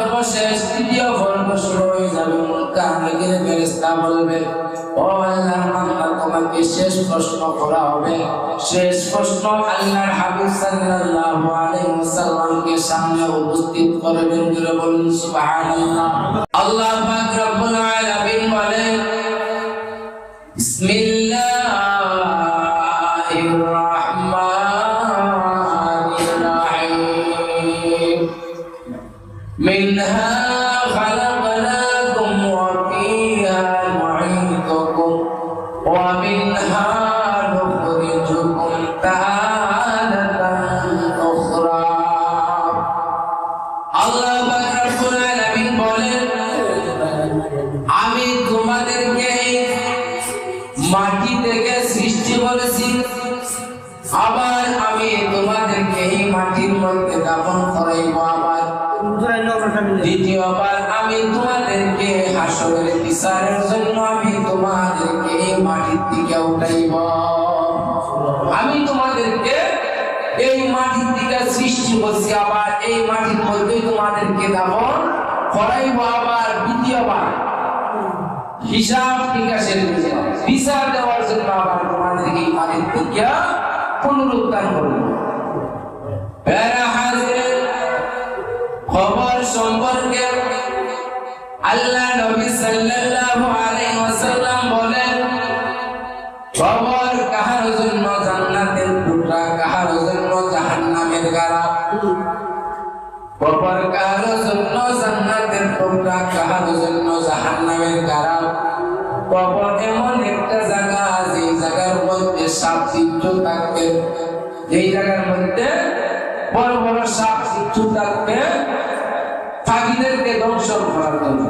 সর্বশেষ তৃতীয় পর্ব শুরু হয়ে যাবে। মুনকার নাকির ফেরেশতা বলবে, ও আল্লাহর বান্দা, তোমাকে শেষ প্রশ্ন করা হবে। শেষ প্রশ্ন আল্লাহর হাবিব সাল্লাল্লাহু আলাইহি ওয়াসাল্লামকে সামনে উপস্থিত করবেন। জোরে বলুন সুবহানাল্লাহ। আল্লাহ পাক রব্বুল আলামিন বলেন, বিসমিল্লাহির রাহমানির রাহিম। মিনহা মাটি থেকে সৃষ্টি করেছি, আবার আমি তোমাদেরকে এই মাটির মধ্যে দাফন করাইব, আবার দ্বিতীয়বার আমি তোমাদেরকে হাসরের বিচারের জন্য আমি তোমাদেরকে এই মাটির দিকে উঠাইব। আমি তোমাদেরকে এই মাটির দিকে সৃষ্টি করছি, আবার এই মাটির মধ্যে তোমাদেরকে দাফন করাইব, আবার দ্বিতীয়বার হিসাব নিকাশের বিচার দেওয়ার জন্য আবার তোমাদেরকে এই মাটির দিকে পুনরুত্থান করব। খবর সম্পর্কে আল্লাহ নবী সাল্লাল্লাহু আলাইহি ওয়াসাল্লাম বলেন, খবর কাহার জন্য জান্নাতের টুকরা, কাহার জন্য জাহান্নামের গাড়া। খবর কাহার জন্য জান্নাতের টুকরা, কাহার জন্য জাহান্নামের গাড়া। কবর এমন একটা জায়গা, যে জায়গার মধ্যে সাপ চিত্র থাকবে, যেই জায়গার মধ্যে বড় বড় সাপ চিত্র থাকবে, পাখিদেরকে দংশন করার জন্য।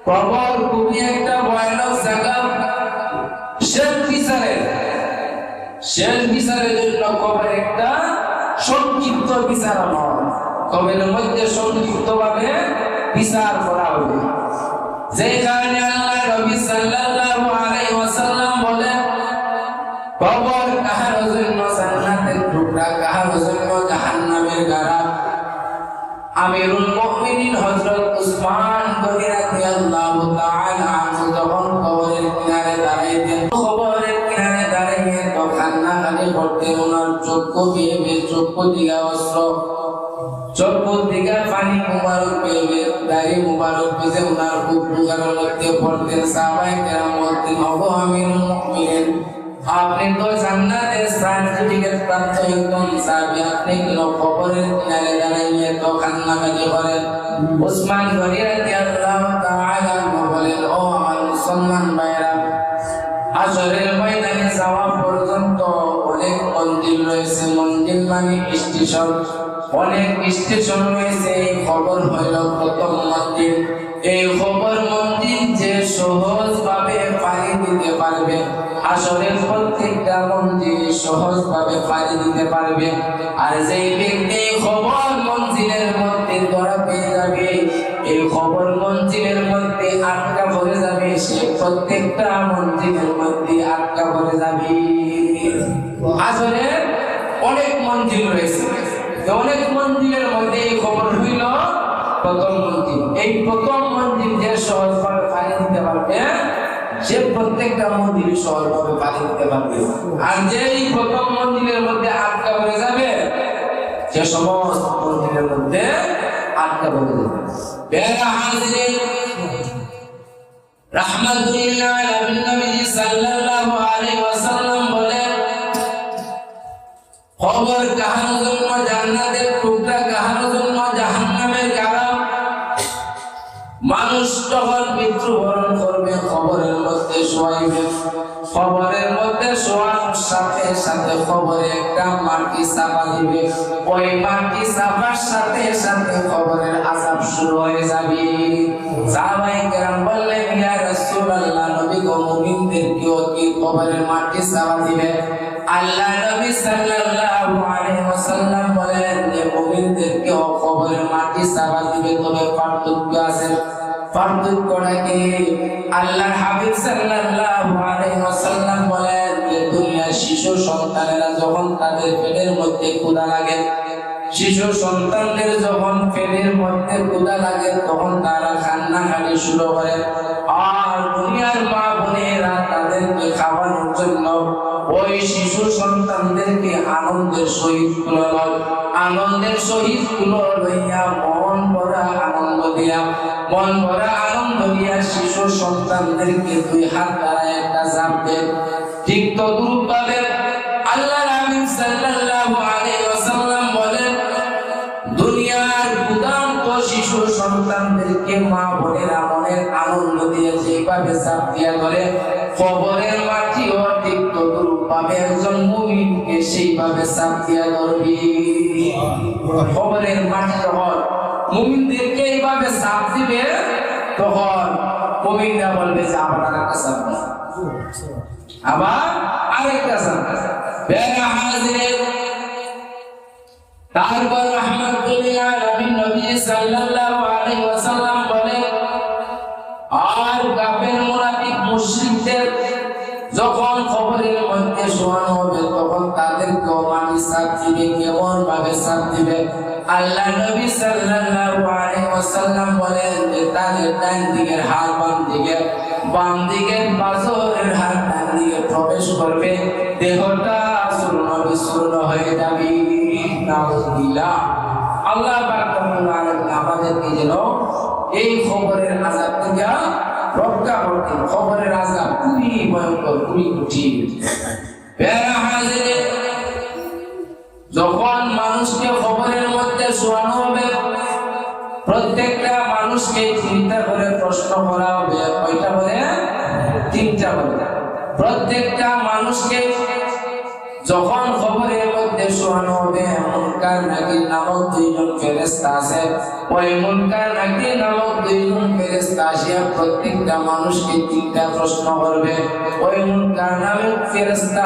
কবর খুবই একটা ভয়ানক জায়গা। শেষ বিচারের জন্য কবর একটা সংক্ষিপ্ত বিচার নয়, কবরের মধ্যে সংক্ষিপ্ত ভাবে বিচার করা হবে। যেই কারণে আল্লাহ নবী সাল্লাল্লাহু আলাইহি ওয়াসাল্লাম বলেন, কবর কাহার জন্য জান্নাতের টুকরা, কাহার জন্য জাহান্নামের গাড়া। আমিরুল মুমিনিন হযরত উসমান গনি রাদিয়াল্লাহু তাআলা আনহু যখন কবরের কিনারে দাঁড়াইতেন, কবরের কিনারে দাঁড়িয়ে তো কান্নাকাটি করতেন। ওনার চক্ষু বেয়ে চক্ষু দিকে অস্ত্র, চক্ষু দিকে পানি মুবারক বেয়ে দাড়ি মুবারক বেজে ওনার বুকের মধ্যে পড়তেন। সাহাবায়ে কেরাম বলতেন, ওগো আমিরুল মুমিনিন, আপনি তো জান্নাতের সার্টিফিকেট প্রাপ্ত একজন সাহাবী, আপনি কেন কবরের কিনারে দাঁড়িয়ে তো কান্নাকাটি করেন? উসমান গনি রাদিয়াল্লাহু তাআলা বলেন, ও আমার মুসলমান ভাইরা, হাশরের ময়দানে যাওয়া পর্যন্ত অনেক মন্দির রয়েছে। মন্দির মানে স্টেশন, অনেক স্টেশন রয়েছে। এই খবর হইল প্রথম মন্দির। এই খবর মন্দির যে সহজ ভাবে পাড়ি দিতে পারবে, হাশরের প্রত্যেকটা মন্দির সহজ ভাবে পাড়ি দিতে পারবে। আর যেই ব্যক্তি খবর মন্দিরের মধ্যে ধরা পেয়ে যাবে, এই খবর মন্দিরের মধ্যে আটকা পড়ে যাবে, সে প্রত্যেকটা মন্দিরের মধ্যে আটকা পড়ে যাবে। আসলে অনেক মন্দির রয়েছে, অনেক মন্দিরের মধ্যে এই খবর হইল প্রথম মন্দির। এই প্রথম মন্দির যে সহজভাবে পানি দিতে পারবে, সে প্রত্যেকটা মন্দির সহজভাবে পানি দিতে পারবে। আর যে এই প্রথম মন্দিরের মধ্যে আটকা পড়ে যাবে, সে সমস্ত মন্দিরের মধ্যে আটকা পড়ে যাবে। বেরা হাজিরিন, রাহমাতুল্লাহ আলা নবী সাল্লাল্লাহু আলাইহি ওয়াসাল্লাম বলেন, খবর কাহার জন্য জান্নাতের টুকরা, কাহার জন্য জাহান্নামের গাড়া। মানুষ যখন মৃত্যুবরণ করবে, খবরের মধ্যে শোয়াইবে। খবরের মধ্যে শোয়ানোর সাথে সাথে খবরে একটা মাটি চাপা দিবে। ওই মাটি চাপার সাথে সাথে খবরের আযাব শুরু হয়ে যাবে। সাহাবায়ে কেরাম বললেন, ইয়া রাসূলুল্লাহ, নবী গো, মুমিনদেরকেও কি খবরের মাটি চাপা দিবে? আল্লাহ নবী সাল্লাল্লাহু আলাইহি ওয়াসাল্লাম বলেন যে মুমিনদেরকেও খবরের মাটি চাপা দিবে, তবে পার্থক্য আছে। পার্থক্যটা কি? আল্লাহর হাবিব সাল্লাল্লাহু আলাইহি ওয়াসাল্লাম বলেন যে দুনিয়ার শিশু সন্তানেরা যখন তাদের পেটের মধ্যে ক্ষুধা লাগে, শিশু সন্তানদের যখন পেটের মধ্যে ক্ষুধা লাগে তখন তারা কান্নাকাটি শুরু করে। আর দুনিয়ার মা বোনেরা তাদেরকে খাওয়ানোর জন্য ওই শিশু সন্তানদেরকে আনন্দের সহিত লইয়া মন ভরা আনন্দ দিয়া শিশু সন্তানদেরকে দুই হাত দ্বারা একটা জাপ দেন। ঠিক তদ্রূপভাবে আল্লাহর হাবিব সাল্লাল্লাহু আলাইহি ওয়াসাল্লাম বলেন, দুনিয়ার ক্ষুধার্ত শিশু সন্তানদেরকে মা বোনেরা মনের আনন্দ দিয়ে যেভাবে জাপ দিয়া ধরে, কবরের মাটিও ঠিক তদ্রূপভাবে একজন মুমিনকে সেইভাবে জাপ দিয়া ধরবে। কবরের মাটি যখন মুমিনদেরকে এইভাবে জাপ দিবে, তখন মুমিনরা বলবে যে আবার আরেকটা জাপ দাও, আবার আরেকটা জাপ দাও। বেরা হাজির, তারপর রাহমাতুল আলামিন নবী সাল্লাল্লাহু আলাইহি ওয়াসাল্লাম বলেন, আর কাফের মুনাফিক মুশরিকদের যখন কবরের মধ্যে শোয়ানো হবে তখন তাদেরকে মাটি চাপ দিবে। কেমন ভাবে চাপ দিবে? আল্লাহ নবী সাল্লাল্লাহু আলাইহি ওয়াসাল্লাম বলেন যে তাদের ডান দিকের হাত বাম দিকের বাজরের হাত ডান দিকে প্রবেশ করবে, দেহটা চূর্ণ বিচূর্ণ হয়ে যাবে। নাউযুবিল্লাহ। আল্লাহ পাক রব্বুল আলামিন আমাদেরকে যেন এই কবরের আযাব থেকে রক্ষা করতেন। কবরের আযাব খুবই ভয়ঙ্কর, খুবই কঠিন। প্যারা হাজিরে, যখন মানুষকে কবরের মধ্যে শোয়ানো হবে, প্রত্যেকটা মানুষকে চিন্তা করে প্রশ্ন করা হবে। কয়টা করে? তিনটা করে। প্রত্যেকটা মানুষকে যখন কবরের মধ্যে শোয়ানো হবে, মুনকার নাকির নামক দুইজন ফেরেশতা আছে। ওই মুনকার নাকির নামক দুইজন ফেরেশতা আসিয়া প্রত্যেকটা মানুষকে তিনটা প্রশ্ন করবে। ওই মুনকার নামক ফেরেশতা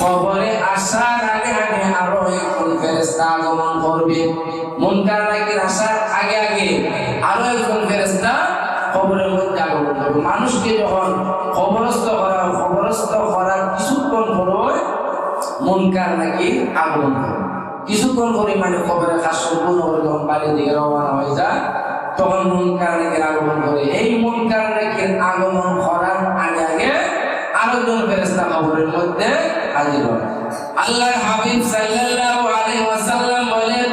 কবরে আসার আগে আরো একজন ফেরেশতা আগমন করবে। মুনকার নাকির আসার আগে আরো একজন ফেরেশতা কবরের মধ্যে আগমন করবে। মানুষকে যখন কবরস্থ করার কিছুক্ষণ পরে মুনকার নাকির আগমন করে। কিছুক্ষণ পরে মানে কবরের কাজ সম্পূর্ণ করে যখন বাড়ির দিকে রওনা হয়ে যায়, তখন মুনকার নাকির আগমন করে। এই মুনকার নাকির আগমন করার আগে আরো একজন ফেরেশতা কবরের মধ্যে হাজির হয়। আল্লাহর হাবিব সাল্লাল্লাহু আলাইহি ওয়াসাল্লাম বলেন,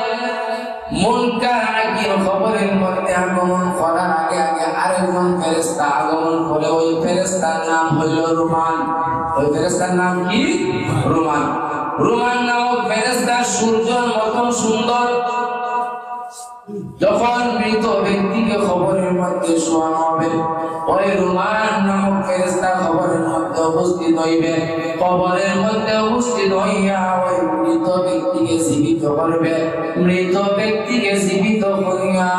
মুনকার নাকির কবরের মধ্যে আগমন করার আগে আরেকজন ফেরেশতা আগমন করে। ওই ফেরেশতার নাম হলো রুমান। ওই ফেরেশতার নাম কি? রুমান। রুমান নামক ফেরেশতা সূর্যের মতো সুন্দর। যখন মৃত ব্যক্তিকে কবরের মধ্যে শোয়ানো হবে, ওই রুমান নামক ফেরেশতা কবরের মধ্যে উপস্থিত হইবে। কবরের মধ্যে উপস্থিত হইয়া ওই মৃত ব্যক্তিকে জীবিত করবে। মৃত ব্যক্তিকে জীবিত করিয়া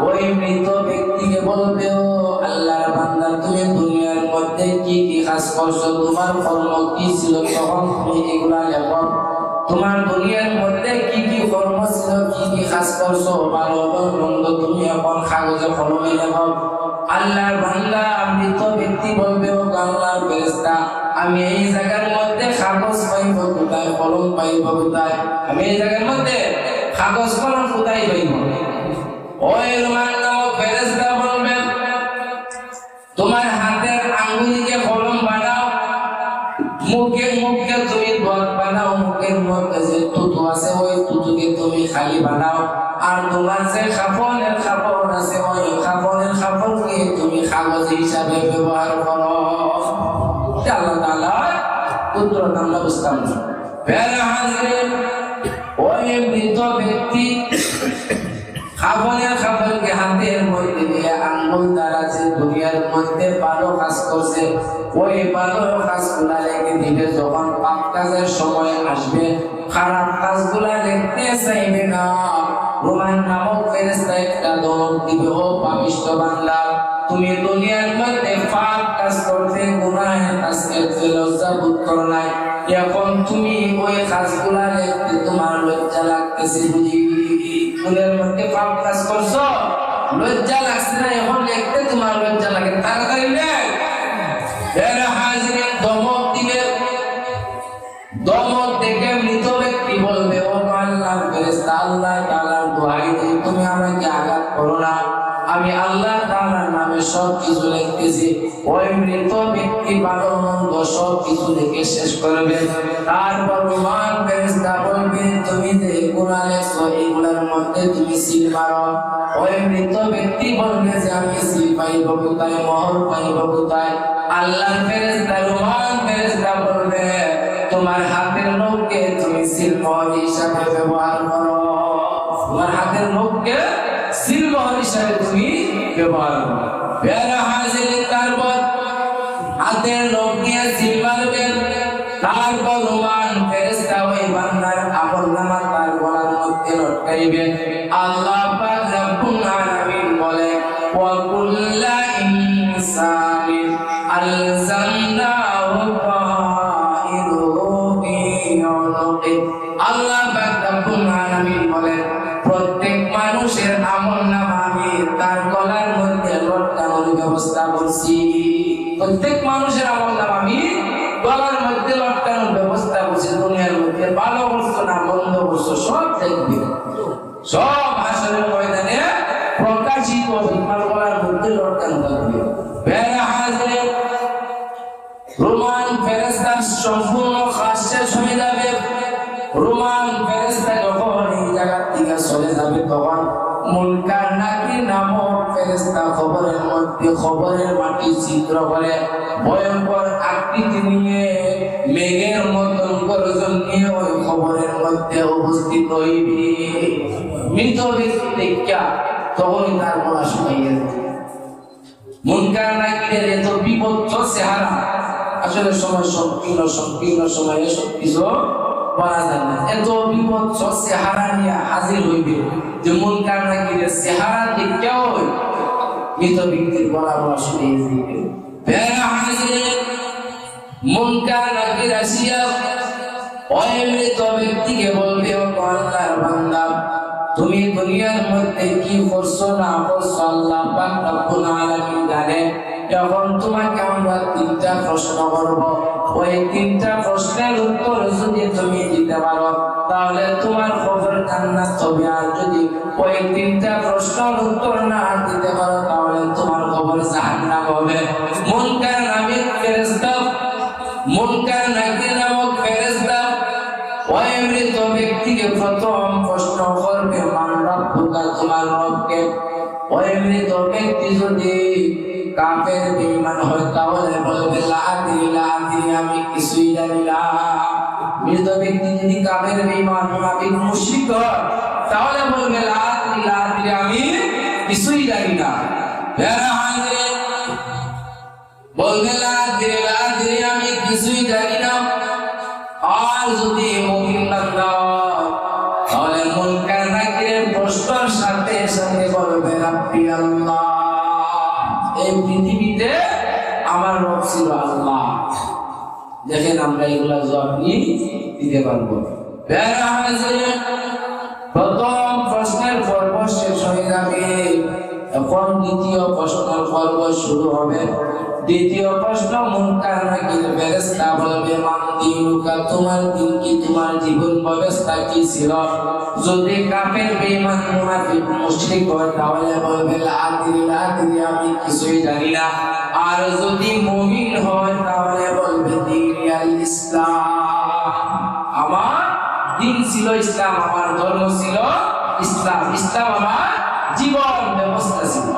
ওই মৃত ব্যক্তিকে বলবে, ও আল্লাহর বান্দা, তুমি দুনিয়ার মধ্যে কি কি কাজ করছো, তোমার কর্ম কি ছিল, তখন তুমি এগুলা লেখো। তোমার দুনিয়ার মধ্যে কি কি কর্ম ছিল, কি কি কাজ করছো, ভালো মন্দ, তুমি এখন কাগজে কলমে লেখো। আল্লাহর বান্দা মৃত ব্যক্তি বলবে, ও আল্লাহর ফেরেশতা, আমি এই জায়গার মধ্যে কাগজ পাইব কোথায়, কলম পাইব কোথায়? আমি এই জায়গার মধ্যে কাগজ কলম কোথায় পাইব? ওই রুমান নামক ফেরেশতা বলবে, তোমার হাতের আঙ্গুলিকে কলম বানাও, মুখে তুমি দোয়াত বানাও, মুখের মধ্যে যে থুতু আছে ওই থুতুকে তুমি খালি বানাও, আর তোমার যে কাপড়ের কাপড় আছে ওই কাপড়ের কাপড়কে তুমি কাগজ হিসাবে ব্যবহার করো। আল্লাহ তাআলা কুদরত আমরা বুঝতাম না। প্যারা হাজির, ওই মৃত ব্যক্তি খাবারকে হাতের মধ্যে দিয়ে আঙ্গুল দ্বারা যে দুনিয়ার মধ্যে ভালো কাজ করছে ওই ভালো কাজগুলা রেখে দিবে। যখন পাপ কাজের সময় আসবে, খারাপ কাজগুলা দেখতে চাইবে না। রুমান নামক ফেরেশতা একটা ধমক দিবে, ও পাপিষ্ঠ বান্দা, তুমি দুনিয়ার মধ্যে পাপ কাজ করতে, গুনাহের কাজ করতে লজ্জা বোধ করো নাই, এখন তুমি ওই কাজগুলা দেখতে তোমার লজ্জা লাগতেছে বুঝি? দুনিয়ার মধ্যে পাপ কাজ করছো, লজ্জা লাগছে না, এখন দেখতে তোমার লজ্জা লাগে, তাড়াতাড়ি লেখ। এর হাজিরে ধমক দিবে। ধমক দেখে মৃত ব্যক্তি ফেরেশতা আল্লাহ তাআলার দোহাই দিয়ে তুমি আমাকে আঘাত করো না, আমি আল্লাহ তাআলার নামে সব কিছু লিখতেছি। ওই মৃত ব্যক্তি ভালো মন্দ সব কিছু লিখে শেষ করবে। তারপর রুমান ফেরেশতা বলবে তুমি যে গুনাহ লিখছো এগুলোর মধ্যে তুমি সিল মারো। ওই মৃত ব্যক্তি বলবে যে আমি সিল পাইব কোথায়, মোহর পাইব কোথায়? আল্লাহর ফেরেশতা রুমান ফেরেশতা বলবে তোমার হাতের নখকে তুমি সিল মোহর হিসাবে ব্যবহার করো, তোমার হাতের নখকে সিল মোহর হিসাবে তুমি ব্যবহার করো। বেরা হাজির তারপর হাতের নখ দিয়ে সিল মারবেন। তারপর রুমান ফেরেশতা ওই বান্দার আমলনামা তার গলার মধ্যে লটকাইবে। আল্লাহ পাক রব্বুল আলামিন বলে ওয়া কুল্লা ইনসানিন আলজামনাহু তাইরুহু ফি উনুকি। আল্লাহ পাক রব্বুল আলামিন বলে প্রত্যেক মানুষের আমলনামা আমি তার গলার মধ্যে লটকানোর ব্যবস্থা করছি। প্রত্যেক মানুষের আমলনামা আমি গলার মধ্যে লটকানোর ব্যবস্থা করছি। দুনিয়ার মধ্যে ভালো করছো না মন্দ করছো সব দেখবে, সব হাসরের ময়দানে প্রকাশিত তোমার গলার মধ্যে লটকানো থাকবে। বেরা হাজির রোমান ফেরেশতার সম্পূর্ণ কাজ শেষ হয়ে যাবে। রোমান ফেরেশতা যখন এই জায়গা থেকে চলে যাবে তখন মুনকার নাকির নামক ফেরেশতা খবরের মধ্যে খবরের মাটি ছিদ্র করে ভয়ঙ্কর আকৃতি নিয়ে মেঘের মতন গর্জন নিয়ে ওই খবরের মধ্যে উপস্থিত হইবে। মৃত ব্যক্তি দেখা তখনই তার গলা শুকাইয়া যাবে। মুনকার নাকিরের এত বিপজ্জ চেহারা আসলে সময় সংকীর্ণ সময়ে সব কিছু বলা যায় না। এত বিপজ্জ চেহারা নিয়ে হাজির হইবে যে মুনকার নাকিরের চেহারা দেখাও মৃত ব্যক্তির গলা শুকিয়ে যাবে। বেরা হাজির মুনকার নাকির আসিয়া ওই মৃত ব্যক্তিকে বলবে ও আল্লাহর বান্দা তুমি দুনিয়ার মধ্যে কি করছো না করছো আল্লাহ পাক রব্বুল আলামিন জানে। এখন তোমাকে আমরা তিনটা প্রশ্ন করব, ওই তিনটা প্রশ্নের উত্তর যদি তুমি দিতে পারো তাহলে তোমার খবর জান্নাত হবে, আর যদি ওই তিনটা প্রশ্নের উত্তর না দিতে পারো তাহলে তোমার খবর জাহান্নাম হবে। মুনকার নামক ফেরেশতা মুনকার নাকির নামক ফেরেশতা ওই মৃত ব্যক্তিকে প্রথম প্রশ্ন করবে মান রব্বুকা, তোমার রবকে। ওই মৃত ব্যক্তি যদি কাফের বেঈমান হয় তাহলে বলবে লা আদরি আমি কিছুই জানি না। মৃত ব্যক্তি যদি কাফের বেঈমান মুনাফিক মুশরিক হয় তাহলে বলবে লা আদরি আমি কিছুই জানি না। বেরা হাজির বলবে লা আদরি আমি কিছুই জানি না। আর যদি মুমিন বান্দা তাহলে মুনকার নাকিরের প্রশ্নের সাথে সাথে বলবে রাব্বি আল্লাহ, এই পৃথিবীতে আমার রব ছিল আল্লাহ। দেখেন আমরা এগুলা জবাব দিতে পারবো। বেরা হাজির প্রথম প্রশ্নের পর্ব শেষ হয়ে যাবে, এখন দ্বিতীয় প্রশ্নের পর্ব শুরু হবে। দ্বিতীয় প্রশ্ন মুনকার নাকির ফেরেশতা বলবে মান দীনুকা, তোমার দিন কি, তোমার জীবন ব্যবস্থা কি ছিল? যদি কাফের বেঈমান মুনাফিক মুশরিক হয় তাহলে বলবে লা আদরি আমি কিছুই জানি না। আর যদি মুমিন হয় তাহলে বলবে দীনুল ইসলাম, আমার দিন ছিল ইসলাম, আমার ধর্ম ছিল ইসলাম, ইসলাম আমার জীবন ব্যবস্থা ছিল।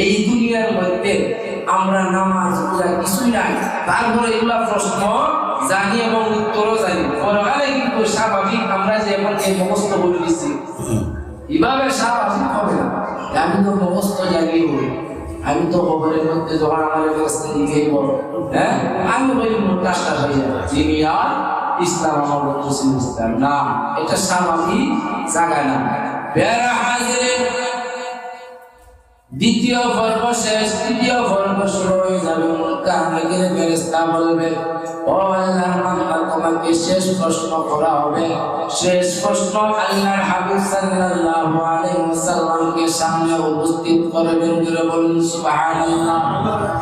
এই দুনিয়ার মধ্যে আমরা নামাজ পূজা কিছুই নাই, তারপরে এগুলা প্রশ্ন জানি এবং উত্তরও জানি। পরকালে কিন্তু স্বাভাবিক আমরা যে এখন এই মুখস্থ বলে দিচ্ছি এভাবে স্বাভাবিক হবে না। আমি তো মুখস্থ জানি, আমি তো খবরের মধ্যে যখন আমার ব্যবস্থা লিখেই বলো, হ্যাঁ আমি বলি কাজটা হয়ে যাবে যিনি আর ইসলাম আমার বন্ধু ছিল ইসলাম না, এটা স্বাভাবিক জায়গায় না। বেরা হাজির দ্বিতীয় পর্ব শেষ, তৃতীয় পর্ব শুরু হয়ে যাবে। মুনকার নাকির ফেরেশতা বলবে ও আল্লাহর বান্দা তোমাকে শেষ প্রশ্ন করা হবে। শেষ প্রশ্ন আল্লাহর হাবিব সাল্লাল্লাহু আলাইহি ওয়াসাল্লামকে সামনে উপস্থিত করবেন। জোরে বলুন সুবহানাল্লাহ।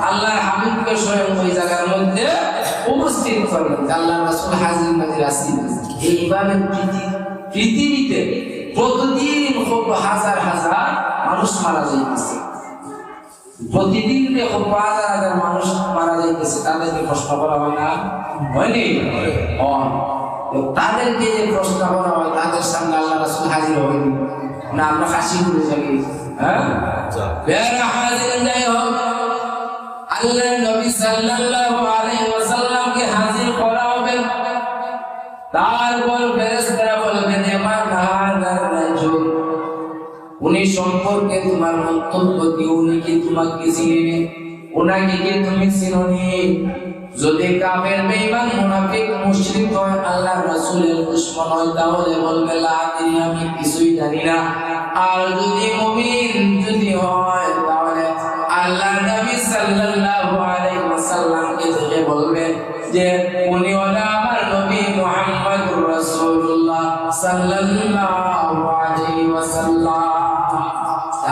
আল্লাহর হাবিবকে স্বয়ং ওই জায়গার মধ্যে উপস্থিত করবেন, আল্লাহর রাসূল হাজির নাজির আসেন। এইভাবে পৃথিবীতে প্রতিদিন খুব হাজার হাজার মানুষ মারা যাইতেছে, প্রতিদিন খুব হাজার হাজার মানুষ মারা যাইতেছে। তাদেরকে প্রশ্ন করা হয় না, হয়নি? তাদেরকে যে প্রশ্ন করা হয় তাদের সামনে আল্লাহ রাসূল হাজির হয়নি না, আমরা হাসি করে থাকি। হ্যাঁ, বেরা হাজির যাই হোক, আল্লাহর নবী সাল্লাল্লাহু আলাইহি ওয়াসাল্লামকে হাজির করা হবে। তারপর ফেরেশতারা বলবেন, আমার নাহাদার রাজুল, উনি সম্পর্কে তোমার মন্তব্য কি? উনি কি তোমাকে চিনেনি? ওনাকে কি তুমি চিনোনি? যদি কাফের, বেঈমান, মুনাফিক, মুশরিক হয়, আল্লাহর রাসূলের দুশমন হয়, তাহলে বলবে লা আদরি, আমি কিছুই জানি না। আর যদি মুমিন যদি হয়, তাহলে আল্লাহর নবী সাল্লাল্লাহু আলাইহি ওয়াসাল্লামকে দেখে বলবে যে উনি হলো আমার নবী মুহাম্মদুর রাসূলুল্লাহ সাল্লাল্লাহু আলাইহি ওয়াসাল্লাম।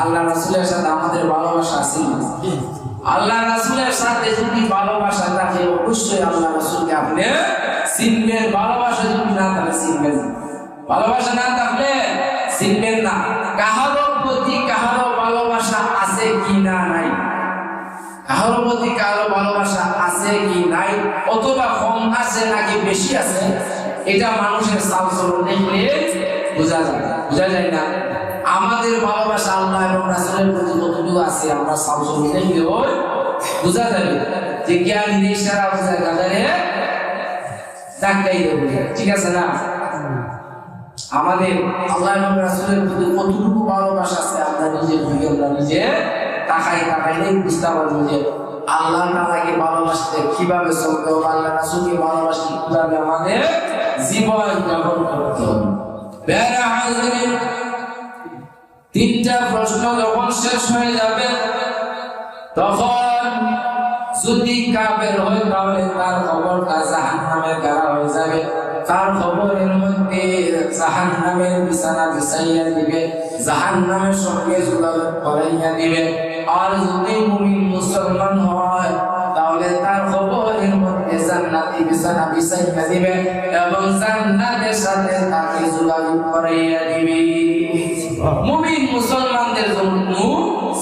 আল্লাহ রাসূলের সাথে আমাদের ভালোবাসা আছে। আল্লাহ রাসূলের সাথে যদি ভালোবাসা থাকে, অবশ্যই আল্লাহ রাসূলকে আপনি চিনবেন। ভালোবাসা যদি না থাকে চিনবেন না, ভালোবাসা না থাকলে চিনবেন না। কাহারো প্রতি কাহারো ভালোবাসা আছে কি না নাই, কাহারো প্রতি কাহারো ভালোবাসা আছে কি নাই, অথবা কম আছে নাকি বেশি আছে, এটা মানুষের চালচলন দেখলে বোঝা যায়। বোঝা যায় না আমাদের ভালোবাসা আল্লাহ এবং রাসূলের প্রতি কতটুকু আছে, আমরা চালচলন দেখলে বোঝা যাবে। যে জ্ঞানী ইশারা বোঝা গাদারে ডাকাই দেব, ঠিক আছে না? আমাদের আল্লাহ এবং রাসূলের প্রতি কতটুকু ভালোবাসা আছে আমরা নিজের দিকে আমরা নিজে তাকাইলেই বুঝতে পারবো যে আল্লাহ তাআলাকে ভালোবাসতে কিভাবে চলতে হবে, আল্লাহ রাসূলকে ভালোবাসতে কিভাবে আমাদের জীবন যাপন করতে হবে। বেরা হাজিরিন, তিনটা প্রশ্ন যখন শেষ হয়ে যাবে, তখন যদি কাফের হয় তাহলে তার খবরটা জাহান্নামের গাড়া হয়ে যাবে। তার খবরের মধ্যে জাহান্নামের বিছানা বিছাইয়া দিবে, জাহান্নামের সঙ্গে যোগাযোগ করাইয়া দিবে। আর যদি মুমিন মুসলমান হয় তাহলে তার খবরের মধ্যে জান্নাতি বিছানা বিছাইয়া দিবে এবং জান্নাতের সাথে তাকে যোগাযোগ করাইয়া দিবে। মুমিন মুসলমানদের জন্য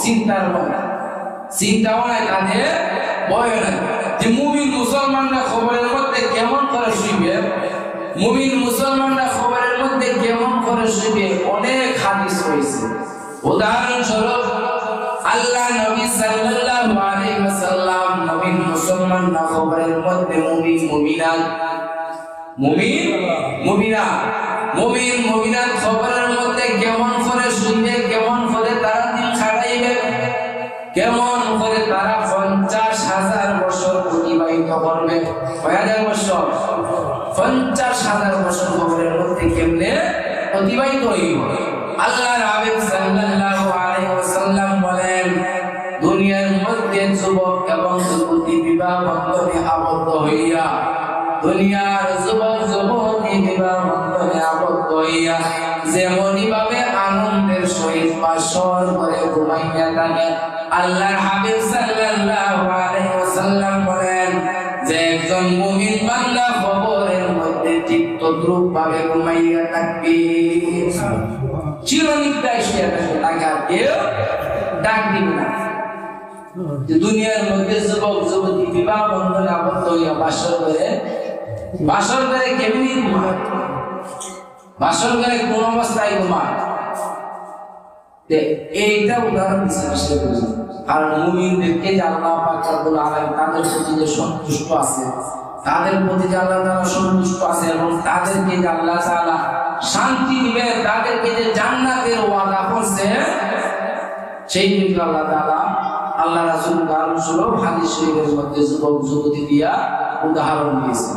চিন্তার বলা, চিন্তাও নাই, তাদের ভয় নাই যে মুমিন মুসলমানরা খবরের মধ্যে কেমন করে শুইবে, মুমিন মুসলমানরা খবরের মধ্যে কেমন করে শুইবে। অনেক হাদিস রয়েছে। উদাহরণস্বরূপ আল্লাহ নবী সাল্লাল্লাহু আলাইহি ওয়াসাল্লাম মুমিন মুসলমানরা খবরের মধ্যে মুমিন মুমিনাত খবরের মধ্যে কেমন করে শুইবে, কেমন করে তারা দিন কাটাইবে, কেমন করে তারা 50,000 বছর অতিবাহিত করবে। কয় হাজার বছর? 50,000 বছর খবরের মধ্যে কেমনে অতিবাহিত হইব। আল্লাহর হাবিব সাল্লাল্লাহু আলাইহি ওয়াসাল্লাম বলেন, দুনিয়ার মধ্যে যুবক এবং যুবতী বিবাহ বন্ধনে আবদ্ধ হইয়া, দুনিয়ার যুবক যুবতী বিবাহ বন্ধনে আবদ্ধ হইয়া যেমনই ভাবে আনন্দের সহিত বাসর করে ঘুমাইয়া থাকে, আল্লাহর হাবিব সাল্লাল্লাহু আলাইহি ওয়াসাল্লাম বলেন যে একজন মুমিন বান্দা খবরের মধ্যে ঠিক তদ্রূপ ভাবে ঘুমাইয়া থাকবে। চিরনিদ্রায় শুয়ে থাকবে, তাকে আর কেউ ডাক দিবে না। দুনিয়ার মধ্যে যুবক যুবতী বিবাহ বন্ধনে আবদ্ধ হইয়া বাসর করে কেমনি ঘুমায়, বাসর করে কোন অবস্থায় ঘুমায়, এইটা উদাহরণ হিসেবে বুঝি। কারণ মুমিনদেরকে যে আল্লাহ পাক রব্বুল আলামিন তাদের প্রতি যে সন্তুষ্ট আছে, তাদের প্রতি যে আল্লাহ তাআলা সন্তুষ্ট আছে এবং তাদেরকে যে আল্লাহ তাআলা শান্তি দিবে, তাদেরকে যে জান্নাতের ওয়াদা করছে, সেই কিন্তু আল্লাহ তাআলা আল্লাহ রাসূল উদাহরণস্বরূপ হাদিস শরীফের মধ্যে যুবক যুবতী দিয়া উদাহরণ দিয়েছে।